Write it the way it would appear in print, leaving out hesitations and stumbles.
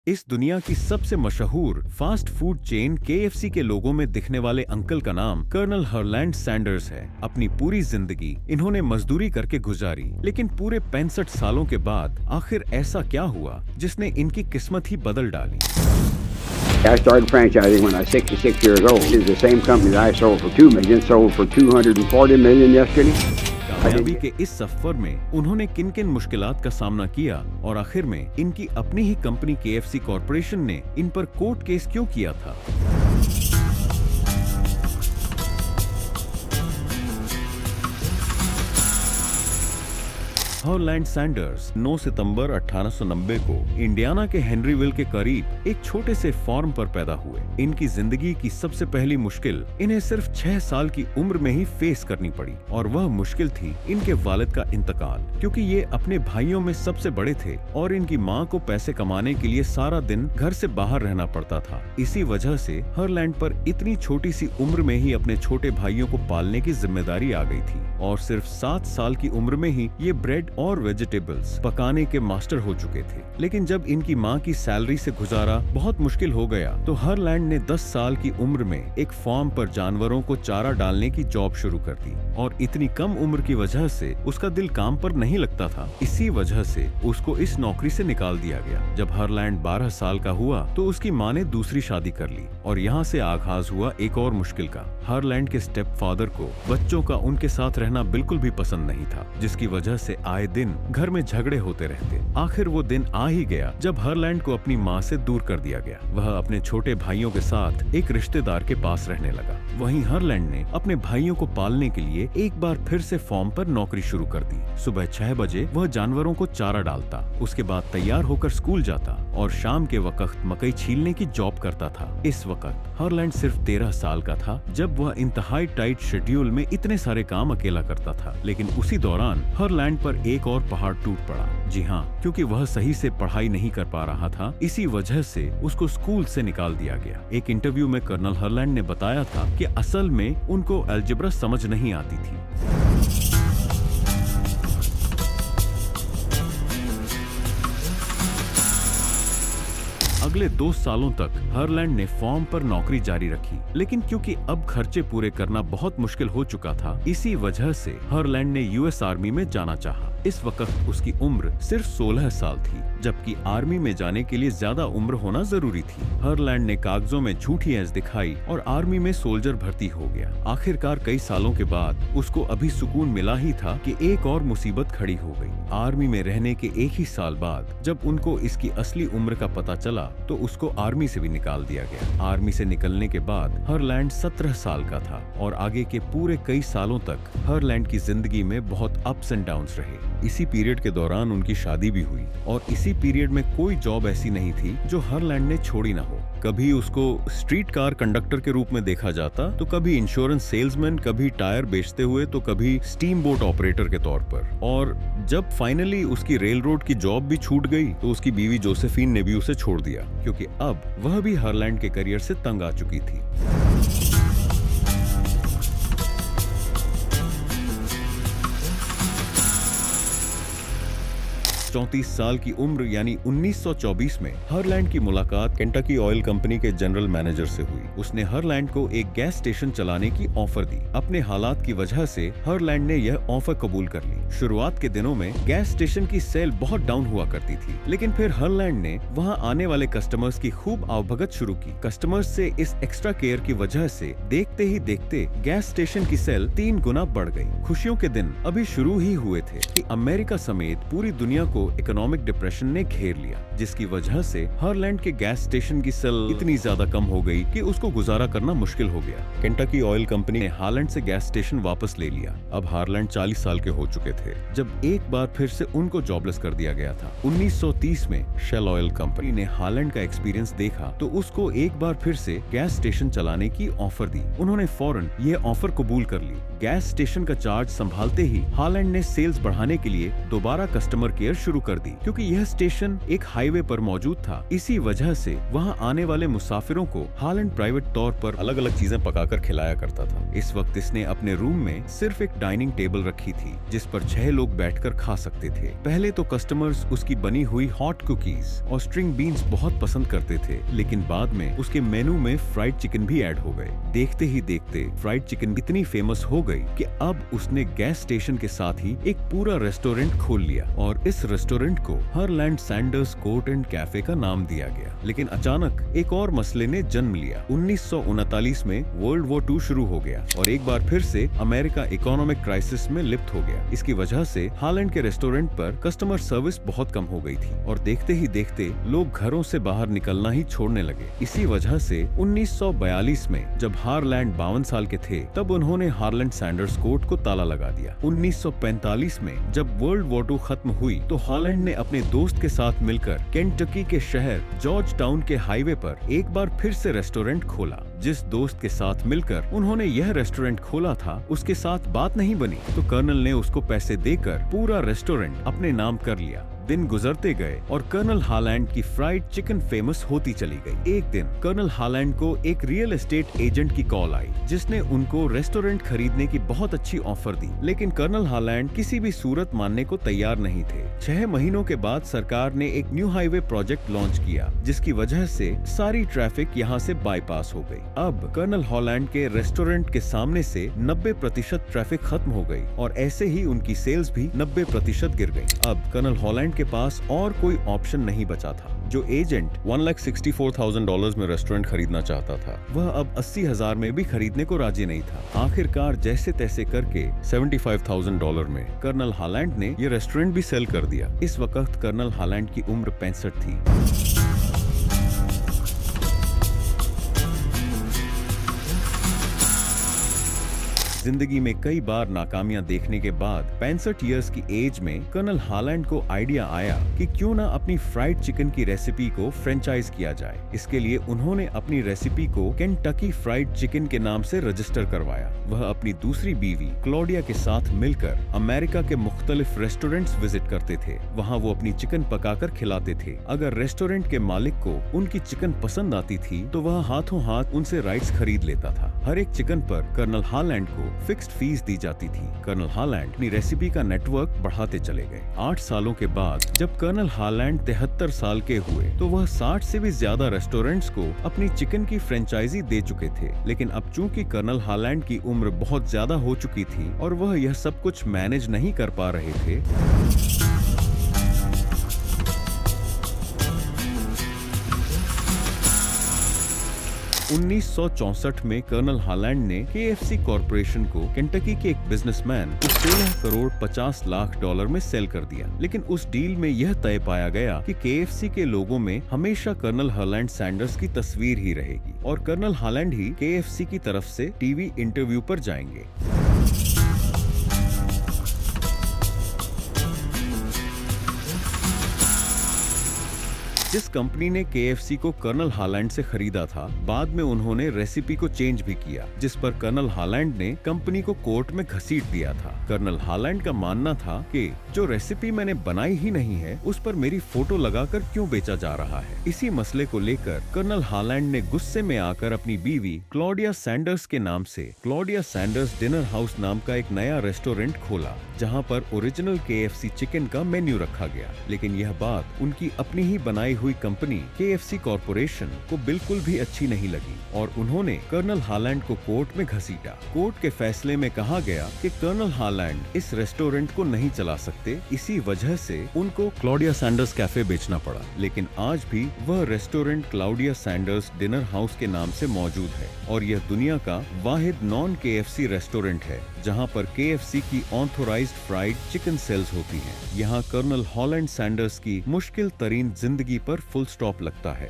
इस दुनिया की सबसे मशहूर फास्ट फूड चेन KFC के लोगों में दिखने वाले अंकल का नाम कर्नल हरलैंड सैंडर्स है। अपनी पूरी जिंदगी इन्होंने मजदूरी करके गुजारी, लेकिन पूरे 65 सालों के बाद आखिर ऐसा क्या हुआ जिसने इनकी किस्मत ही बदल डाली। I started franchising when I was 66 years old. It's the same company that I sold for $2 million, sold for $240 million yesterday. कामयाबी के इस सफर में उन्होंने किन किन मुश्किलात का सामना किया और आखिर में इनकी अपनी ही कंपनी KFC कॉरपोरेशन ने इन पर कोर्ट केस क्यों किया था। हरलैंड सैंडर्स 9 सितंबर 1890 को इंडियाना के हेनरीविल के करीब एक छोटे से फार्म पर पैदा हुए। इनकी जिंदगी की सबसे पहली मुश्किल इन्हें सिर्फ 6 साल की उम्र में ही फेस करनी पड़ी और वह मुश्किल थी इनके वालिद का इंतकाल, क्योंकि ये अपने भाइयों में सबसे बड़े थे और इनकी मां को पैसे कमाने के लिए सारा दिन घर से बाहर रहना पड़ता था। इसी वजह से हरलैंड पर इतनी छोटी सी उम्र में ही अपने छोटे भाइयों को पालने की जिम्मेदारी आ गई थी और सिर्फ 7 साल की उम्र में ही ये ब्रेड और वेजिटेबल्स पकाने के मास्टर हो चुके थे। लेकिन जब इनकी मां की सैलरी से गुजारा बहुत मुश्किल हो गया तो हरलैंड ने 10 साल की उम्र में एक फार्म पर जानवरों को चारा डालने की जॉब शुरू कर दी और इतनी कम उम्र की वजह से उसका दिल काम पर नहीं लगता था। इसी वजह से उसको इस नौकरी से निकाल दिया गया। जब हरलैंड 12 साल का हुआ तो उसकी मां ने दूसरी शादी कर ली और यहाँ से आगाज हुआ एक और मुश्किल का। हरलैंड के स्टेप फादर को बच्चों का उनके साथ रहना बिल्कुल भी पसंद नहीं था, जिसकी वजह से आए दिन घर में झगड़े होते रहते। आखिर वो दिन आ ही गया जब हरलैंड को अपनी मां से दूर कर दिया गया। वह अपने छोटे भाइयों के साथ एक रिश्तेदार के पास रहने लगा। वहीं हरलैंड ने अपने भाइयों को पालने के लिए एक बार फिर से फार्म पर नौकरी शुरू कर दी। सुबह 6 बजे वह जानवरों को चारा डालता, उसके बाद तैयार होकर स्कूल जाता और शाम के वक्त मकई छीलने की जॉब करता था। इस वक्त हरलैंड सिर्फ 13 साल का था जब वह इंतहाई टाइट शेड्यूल में इतने सारे काम अकेला करता था। लेकिन उसी दौरान हरलैंड पर एक और पहाड़ टूट पड़ा। जी हाँ, क्योंकि वह सही से पढ़ाई नहीं कर पा रहा था, इसी वजह से उसको स्कूल से निकाल दिया गया। एक इंटरव्यू में कर्नल हरलैंड ने बताया था कि असल में उनको अलजेब्रा समझ नहीं आती थी। अगले 2 सालों तक हरलैंड ने फार्म पर नौकरी जारी रखी, लेकिन क्योंकि अब खर्चे पूरे करना बहुत मुश्किल हो चुका था, इसी वजह से हरलैंड ने US आर्मी में जाना चाहा। इस वक्त उसकी उम्र सिर्फ 16 साल थी, जबकि आर्मी में जाने के लिए ज्यादा उम्र होना जरूरी थी। हरलैंड ने कागजों में झूठी एज दिखाई और आर्मी में सोल्जर भर्ती हो गया। आखिरकार कई सालों के बाद उसको अभी सुकून मिला ही था कि एक और मुसीबत खड़ी हो गई। आर्मी में रहने के एक ही साल बाद जब उनको इसकी असली उम्र का पता चला तो उसको आर्मी से भी निकाल दिया गया। आर्मी से निकलने के बाद हरलैंड 17 साल का था और आगे के पूरे कई सालों तक हरलैंड की जिंदगी में बहुत अप्स एंड डाउन्स रहे। इसी पीरियड के दौरान उनकी शादी भी हुई और इसी पीरियड में कोई जॉब ऐसी नहीं थी जो हरलैंड ने छोड़ी ना हो। कभी उसको स्ट्रीट कार कंडक्टर के रूप में देखा जाता, तो कभी इंश्योरेंस सेल्समैन, कभी टायर बेचते हुए, तो कभी स्टीम बोट ऑपरेटर के तौर पर। और जब फाइनली उसकी रेल रोड की जॉब भी छूट गई तो उसकी बीवी जोसेफीन ने भी उसे छोड़ दिया, क्योंकि अब वह भी हरलैंड के करियर से तंग आ चुकी थी। 34 साल की उम्र यानी 1924 में हरलैंड की मुलाकात केंटकी ऑयल कंपनी के जनरल मैनेजर से हुई। उसने हरलैंड को एक गैस स्टेशन चलाने की ऑफर दी। अपने हालात की वजह से हरलैंड ने यह ऑफर कबूल कर ली। शुरुआत के दिनों में गैस स्टेशन की सेल बहुत डाउन हुआ करती थी, लेकिन फिर हरलैंड ने वहां आने वाले कस्टमर्स की खूब आवभगत शुरू की। कस्टमर्स से इस एक्स्ट्रा केयर की वजह से देखते ही देखते गैस स्टेशन की सेल 3 गुना बढ़ गई। खुशियों के दिन अभी शुरू ही हुए थे कि अमेरिका समेत पूरी दुनिया को इकोनॉमिक डिप्रेशन ने घेर लिया, जिसकी वजह से हरलैंड के गैस स्टेशन की सेल इतनी ज्यादा कम हो गई कि उसको गुजारा करना मुश्किल हो गया। केंटकी ऑयल कंपनी ने हालैंड से गैस स्टेशन वापस ले लिया। अब हारलैंड 40 साल के हो चुके थे जब एक बार फिर से उनको जॉबलेस कर दिया गया था। 1930 में शेल ऑयल कंपनी ने हालैंड का एक्सपीरियंस देखा तो उसको एक बार फिर से गैस स्टेशन चलाने की ऑफर दी। उन्होंने फौरन यह ऑफर कबूल कर ली। गैस स्टेशन का चार्ज संभालते ही हालैंड ने सेल्स बढ़ाने के लिए दोबारा कस्टमर केयर शुरू शुरू कर दी क्योंकि यह स्टेशन एक हाईवे पर मौजूद था। इसी वजह से वहाँ आने वाले मुसाफिरों को हालैंड प्राइवेट तौर पर अलग अलग चीजें पकाकर खिलाया करता था। इस वक्त इसने अपने रूम में सिर्फ एक डाइनिंग टेबल रखी थी जिस पर 6 लोग बैठकर खा सकते थे। पहले तो कस्टमर्स उसकी बनी हुई हॉट कुकीज और स्ट्रिंग बीन्स बहुत पसंद करते थे, लेकिन बाद में उसके मेनू में फ्राइड चिकन भी ऐड हो गए। देखते ही देखते फ्राइड चिकन इतनी फेमस हो गई कि अब उसने गैस स्टेशन के साथ ही एक पूरा रेस्टोरेंट खोल लिया और इस रेस्टोरेंट को Harland Sanders court and cafe का नाम दिया गया। लेकिन अचानक एक और मसले ने जन्म लिया। 1939 में वर्ल्ड वॉर 2 शुरू हो गया और एक बार फिर से अमेरिका इकोनॉमिक क्राइसिस में लिप्त हो गया। इसकी वजह से हालैंड के रेस्टोरेंट पर कस्टमर सर्विस बहुत कम हो गई थी और देखते ही देखते लोग घरों से बाहर निकलना ही छोड़ने लगे। इसी वजह से 1942 में जब हारलैंड 52 साल के थे तब उन्होंने हारलैंड सैंडर्स कोर्ट को ताला लगा दिया। 1945 में जब वर्ल्ड वॉर 2 खत्म हुई तो हालैंड ने अपने दोस्त के साथ मिलकर केंटकी के शहर जॉर्ज टाउन के हाईवे पर एक बार फिर से रेस्टोरेंट खोला। जिस दोस्त के साथ मिलकर उन्होंने यह रेस्टोरेंट खोला था उसके साथ बात नहीं बनी तो कर्नल ने उसको पैसे देकर पूरा रेस्टोरेंट अपने नाम कर लिया। दिन गुजरते गए और कर्नल हालैंड की फ्राइड चिकन फेमस होती चली गई। एक दिन कर्नल हालैंड को एक रियल एस्टेट एजेंट की कॉल आई जिसने उनको रेस्टोरेंट खरीदने की बहुत अच्छी ऑफर दी, लेकिन कर्नल हालैंड किसी भी सूरत मानने को तैयार नहीं थे। 6 महीनों के बाद सरकार ने एक न्यू हाईवे प्रोजेक्ट लॉन्च किया जिसकी वजह से सारी ट्रैफिक यहाँ से बाईपास हो गई। अब कर्नल हालैंड के रेस्टोरेंट के सामने से 90% ट्रैफिक खत्म हो गई और ऐसे ही उनकी सेल्स भी 90% गिर गई। अब कर्नल हालैंड के पास और कोई ऑप्शन नहीं बचा था। जो एजेंट $1,64,000 में रेस्टोरेंट खरीदना चाहता था वह अब 80,000 में भी खरीदने को राजी नहीं था। आखिरकार जैसे तैसे करके $75,000 में कर्नल हालैंड ने ये रेस्टोरेंट भी सेल कर दिया। इस वक्त कर्नल हालैंड की उम्र 65 थी। जिंदगी में कई बार नाकामियां देखने के बाद 65 इयर्स की एज में कर्नल हालैंड को आइडिया आया कि क्यों ना अपनी फ्राइड चिकन की रेसिपी को फ्रेंचाइज किया जाए। इसके लिए उन्होंने अपनी रेसिपी को केंटकी फ्राइड चिकन के नाम से रजिस्टर करवाया। वह अपनी दूसरी बीवी क्लॉडिया के साथ मिलकर अमेरिका के मुख्तलिफ रेस्टोरेंट्स विजिट करते थे। वहाँ वो अपनी चिकन पकाकर खिलाते थे। अगर रेस्टोरेंट के मालिक को उनकी चिकन पसंद आती थी तो वह हाथों हाथ उनसे राइट्स खरीद लेता था। हर एक चिकन पर कर्नल हालैंड को फिक्स्ड फीस दी जाती थी। कर्नल हालैंड अपनी रेसिपी का नेटवर्क बढ़ाते चले गए। 8 सालों के बाद जब कर्नल हालैंड 73 साल के हुए तो वह 60 से भी ज्यादा रेस्टोरेंट्स को अपनी चिकन की फ्रेंचाइजी दे चुके थे। लेकिन अब चूंकि कर्नल हालैंड की उम्र बहुत ज्यादा हो चुकी थी और वह यह सब कुछ मैनेज नहीं कर पा रहे थे, 1964 में कर्नल हालैंड ने KFC कॉरपोरेशन को केंटकी के एक बिजनेसमैन को $16 करोड़ 50 लाख में सेल कर दिया। लेकिन उस डील में यह तय पाया गया कि KFC के लोगों में हमेशा कर्नल हालैंड सैंडर्स की तस्वीर ही रहेगी और कर्नल हालैंड ही KFC की तरफ से टीवी इंटरव्यू पर जाएंगे। जिस कंपनी ने KFC को कर्नल हालैंड से खरीदा था, बाद में उन्होंने रेसिपी को चेंज भी किया, जिस पर कर्नल हालैंड ने कंपनी को कोर्ट में घसीट दिया था। कर्नल हालैंड का मानना था कि जो रेसिपी मैंने बनाई ही नहीं है उस पर मेरी फोटो लगाकर क्यों बेचा जा रहा है। इसी मसले को लेकर कर्नल हालैंड ने गुस्से में आकर अपनी बीवी क्लॉडिया सैंडर्स के नाम से क्लॉडिया सैंडर्स डिनर हाउस नाम का एक नया रेस्टोरेंट खोला, जहां पर ओरिजिनल KFC चिकन का मेन्यू रखा गया। लेकिन यह बात उनकी अपनी ही बनाई हुई कंपनी KFC कॉरपोरेशन को बिल्कुल भी अच्छी नहीं लगी और उन्होंने कर्नल हालैंड को कोर्ट में घसीटा। कोर्ट के फैसले में कहा गया कि कर्नल हालैंड इस रेस्टोरेंट को नहीं चला सकते, इसी वजह से उनको क्लॉडिया सैंडर्स कैफे बेचना पड़ा। लेकिन आज भी वह restaurant Claudia Sanders dinner house के नाम से मौजूद है और यह दुनिया का वाहिद नॉन KFC रेस्टोरेंट है जहां पर KFC की ऑथोराइज्ड फ्राइड चिकन सेल्स होती हैं। यहाँ कर्नल हालैंड सैंडर्स की मुश्किल तरीन जिंदगी पर फुल स्टॉप लगता है।